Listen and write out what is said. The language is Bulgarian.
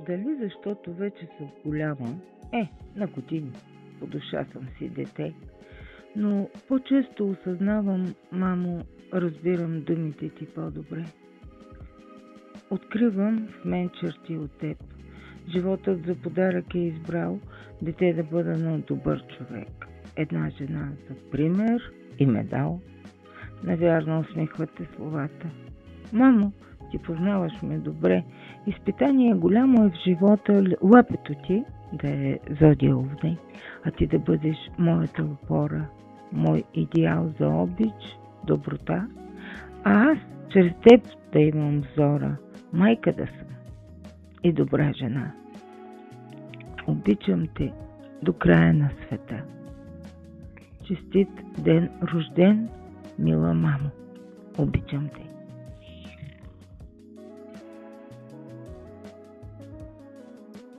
Дали защото вече се оголявам? На години. По душа съм си дете. Но по-често осъзнавам, мамо, разбирам думите ти по-добре. Откривам в мен черти от теб. Животът за подарък е избрал дете да бъда на добър човек. Една жена за пример и медал. Навярно усмихвате словата. Мамо, ти познаваш ме добре. Изпитание голямо е в живота лапето ти да е зодиаловне, а ти да бъдеш моята опора, мой идеал за обич, доброта, а аз чрез теб да имам взора, майка да съм и добра жена. Обичам те до края на света. Честит ден рожден, мила мамо. Обичам те.